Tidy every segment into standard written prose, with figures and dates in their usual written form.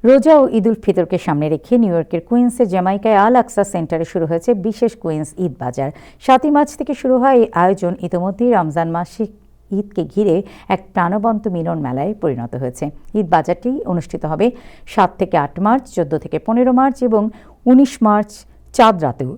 রোজা ও ঈদুল ফিতরকে সামনে রেখে নিউ ইয়র্কের কুইন্সের জ্যামাইকায় আল আকসা সেন্টারে শুরু হয়েছে বিশেষ কুইন্স ঈদ বাজার। 7ই মার্চ থেকে শুরু হয় এই আয়োজন ইতোমধ্যেই রমজান মাসিক ঈদকে ঘিরে এক প্রাণবন্ত মিলন মেলায় পরিণত হয়েছে। ঈদ বাজারটি অনুষ্ঠিত হবে 7 থেকে 8 মার্চ, 14 থেকে 15 মার্চ এবং 19 মার্চ চাঁদ রাতেও।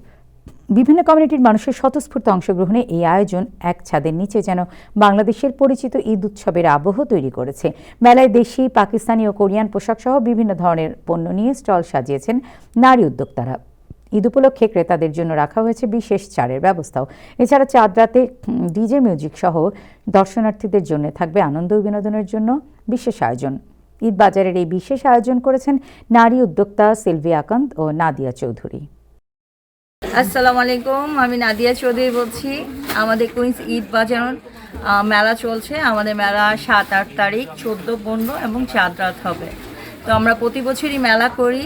বিভিন্ন কমিউনিটির মানুষের স্বতঃস্ফূর্ত অংশগ্রহণে এই আয়োজন এক ছাদের নিচে যেন বাংলাদেশের পরিচিত ঈদ উৎসবের আবহ তৈরি করেছে। মেলায় দেশি, পাকিস্তানি ও কোরিয়ান পোশাক সহ বিভিন্ন ধরনের পণ্য নিয়ে স্টল সাজিয়েছেন নারী উদ্যোক্তারা। ঈদ উপলক্ষে ক্রেতাদের জন্য রাখা হয়েছে বিশেষ ছাড়ের ব্যবস্থাও। এছাড়া চাঁদ রাতে ডিজে মিউজিক সহ দর্শনার্থীদের জন্য থাকবে আনন্দ ও বিনোদনের জন্য বিশেষ আয়োজন। ঈদ বাজারের এই বিশেষ আয়োজন করেছেন নারী উদ্যোক্তা সিলভিয়া আকান্ত ও নাদিয়া চৌধুরী। আসসালামু আলাইকুম, আমি নাদিয়া চৌধুরী বলছি। আমাদের কুইন্স ঈদ বাজার মেলা চলছে। আমাদের মেলা 7-8 তারিখ, 14, 15 এবং চাঁদ রাত হবে। তো আমরা প্রতি বছরই মেলা করি।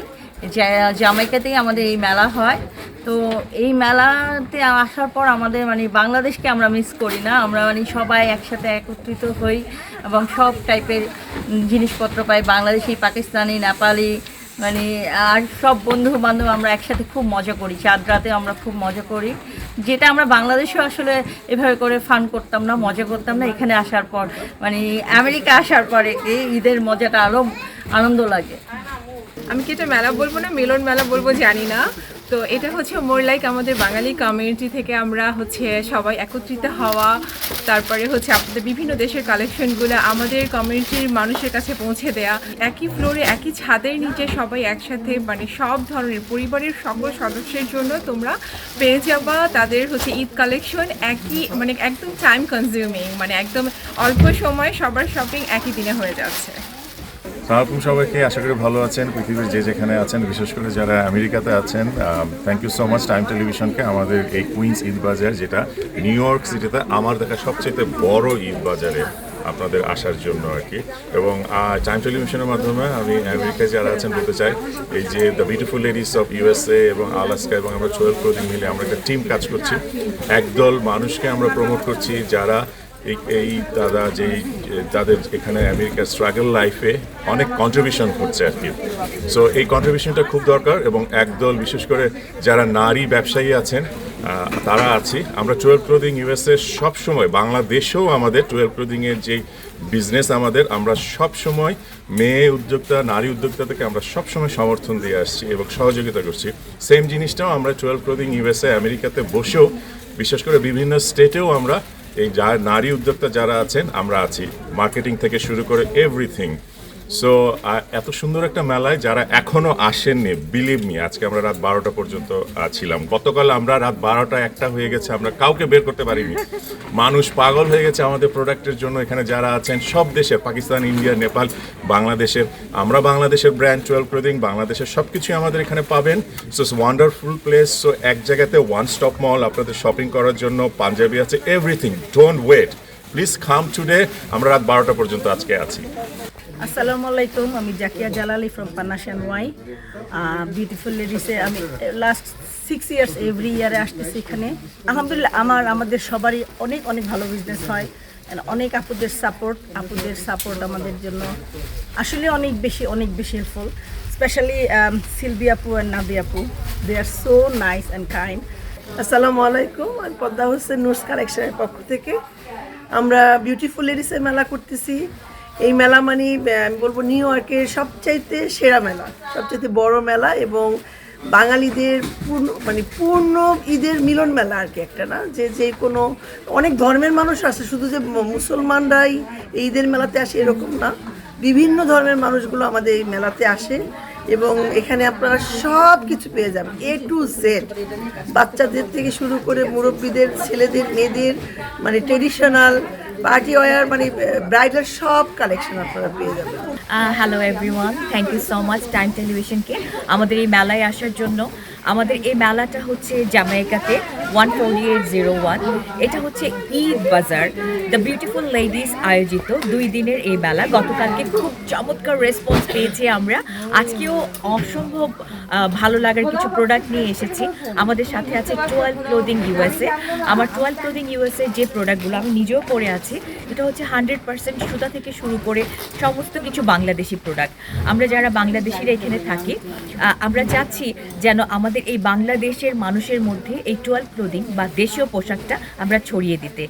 জ্যামাইকাতেই আমাদের এই মেলা হয়। তো এই মেলাতে আসার পর আমাদের বাংলাদেশকে আমরা মিস করি না। আমরা সবাই একসাথে একত্রিত হই এবং সব টাইপের জিনিসপত্র পাই, বাংলাদেশি, পাকিস্তানি, নেপালি, আর সব বন্ধু বান্ধব আমরা একসাথে খুব মজা করি। চাঁদ রাতে আমরা খুব মজা করি, যেটা আমরা বাংলাদেশেও আসলে এভাবে করে ফান করতাম না, মজা করতাম না। এখানে আসার পর আমেরিকা আসার পরে ঈদের মজাটা আরও আনন্দ লাগে। আমি কি এটা মেলা বলবো না মিলন মেলা বলবো জানি না। তো এটা হচ্ছে মোর লাইক আমাদের বাঙালি কমিউনিটি থেকে আমরা সবাই একত্রিত হওয়া, তারপরে আপনাদের বিভিন্ন দেশের কালেকশনগুলো আমাদের কমিউনিটির মানুষের কাছে পৌঁছে দেয়া। একই ফ্লোরে একই ছাদের নিচে সবাই একসাথে সব ধরনের পরিবারের সকল সদস্যের জন্য তোমরা পেয়ে যাবা তাদের ঈদ কালেকশন একই একদম টাইম কনজিউমিং, একদম অল্প সময় সবার শপিং একই দিনে হয়ে যাচ্ছে। আসসালামু সবাইকে, আশা করি ভালো আছেন পৃথিবীর যে যেখানে আছেন, বিশেষ করে যারা আমেরিকাতে আছেন। Thank you so much time টেলিভিশনকে আমাদের এই কুইন্স ঈদ বাজার, যেটা নিউ ইয়র্ক সিটিতে আমার দেখা সবচেয়ে বড় ঈদ বাজারে আপনাদের আসার জন্য আর কি। এবং টাইম টেলিভিশনের মাধ্যমে আমি আমেরিকায় যারা আছেন বলতে চাই, এই যে the beautiful ladies of USA এবং আলাস্কা এবং আমরা 12 ক্লোদিং মিলে আমরা একটা টিম কাজ করছি। একদল মানুষকে আমরা প্রমোট করছি যারা এই দাদা তাদের এখানে আমেরিকার স্ট্রাগল লাইফে অনেক কন্ট্রিবিউশন করছে আর কি। সো এই কন্ট্রিবিউশনটা খুব দরকার। এবং একদল বিশেষ করে যারা নারী ব্যবসায়ী আছেন তারা আছি আমরা 12 ক্লোদিং ইউএসএ সবসময়, বাংলাদেশেও আমাদের 12 ক্লোদিংয়ের যেই বিজনেস আমরা সবসময় মেয়ে উদ্যোক্তা, নারী উদ্যোক্তা থেকে আমরা সবসময় সমর্থন দিয়ে আসছি এবং সহযোগিতা করছি। সেম জিনিসটাও আমরা 12 ক্লোদিং ইউএসএ আমেরিকাতে বসেও, বিশেষ করে বিভিন্ন স্টেটেও আমরা এই নারী উদ্যোক্তা যারা আছেন আমরা আছি, মার্কেটিং থেকে শুরু করে এভরিথিং। সো এত সুন্দর একটা মেলায় যারা এখনও আসেননি, বিলিভ মি, আজকে আমরা রাত 12টা পর্যন্ত ছিলাম। গতকাল আমরা রাত 12টা 1টা হয়ে গেছে, আমরা কাউকে বের করতে পারিনি। মানুষ পাগল হয়ে গেছে আমাদের প্রোডাক্টের জন্য। এখানে যারা আছেন সব দেশের, পাকিস্তান, ইন্ডিয়া, নেপাল, বাংলাদেশের, আমরা বাংলাদেশের ব্র্যান্ড 12 ক্লোদিং, বাংলাদেশের সব কিছুই আমাদের এখানে পাবেন। So it's wonderful place. So এক জায়গাতে ওয়ান স্টপ মল আপনাদের শপিং করার জন্য, পাঞ্জাবি আছে, everything. Don't wait, please come today. আমরা রাত 12টা পর্যন্ত আজকে আছি। আসসালামু আলাইকুম, আমি জাকিয়া জালালি ফ্রম পানাশান ওয়াই। বিউটিফুল লেডিসে আমি লাস্ট 6 ইয়ার্স এভরি ইয়ারে আসতেছি এখানে। আলহামদুলিল্লাহ আমাদের সবারই অনেক অনেক ভালো বিজনেস হয়। অনেক আপুদের সাপোর্ট আমাদের জন্য আসলে অনেক বেশি হেল্পফুল। স্পেশালি সিলভিয়া আপু অ্যান্ড নাদিয়া আপু, দে আর সো নাইস অ্যান্ড কাইন্ড। আসসালামু আলাইকুম, আমি পদ্মা হোসেন নুরস কালেকশনের পক্ষ থেকে আমরা বিউটিফুল লেডিসের মেলা করতেছি। এই মেলা আমি বলবো নিউ ইয়র্কের সবচাইতে সেরা মেলা, সবচাইতে বড় মেলা এবং বাঙালিদের পূর্ণ ঈদের মিলন মেলা আর কি। একটা না যে কোনো অনেক ধর্মের মানুষ আসে, শুধু যে মুসলমানরাই এই ঈদের মেলাতে আসে এরকম না, বিভিন্ন ধর্মের মানুষগুলো আমাদের এই মেলাতে আসে এবং এখানে আপনারা সব কিছু পেয়ে যাবেন, A to Z, বাচ্চাদের থেকে শুরু করে মুরব্বীদের, ছেলেদের, মেয়েদের, ট্রেডিশনাল, পার্টি ওয়্যার, ব্রাইডাল সব কালেকশন আপনারা পেয়ে যাবেন। Hello everyone, thank you so much time টেলিভিশনকে আমাদের এই মেলায় আসার জন্য। আমাদের এই মেলাটা হচ্ছে জ্যামাইকাতে 14801। এটা হচ্ছে ঈদ বাজার, দ্য বিউটিফুল লেডিস আয়োজিত 2 দিনের এই মেলা। গতকালকে খুব চমৎকার রেসপন্স পেয়েছি আমরা। আজকেও অসম্ভব ভালো লাগার কিছু প্রোডাক্ট নিয়ে এসেছি। আমাদের সাথে আছে 12 ক্লোদিং ইউএসএ। আমার 12 ক্লোদিং ইউএসএ যে প্রোডাক্টগুলো আমি নিজেও পরে আছি, আছে, এটা হচ্ছে 100% সুতা থেকে শুরু করে সমস্ত কিছু বাংলাদেশি প্রোডাক্ট। আমরা যারা বাংলাদেশিরা এখানে থাকি, আমরা চাচ্ছি যেন আমাদের এই বাংলাদেশের মানুষের মধ্যে এই টোয়াল ক্লোদিং বা দেশীয় পোশাকটা আমরা ছড়িয়ে দিতে।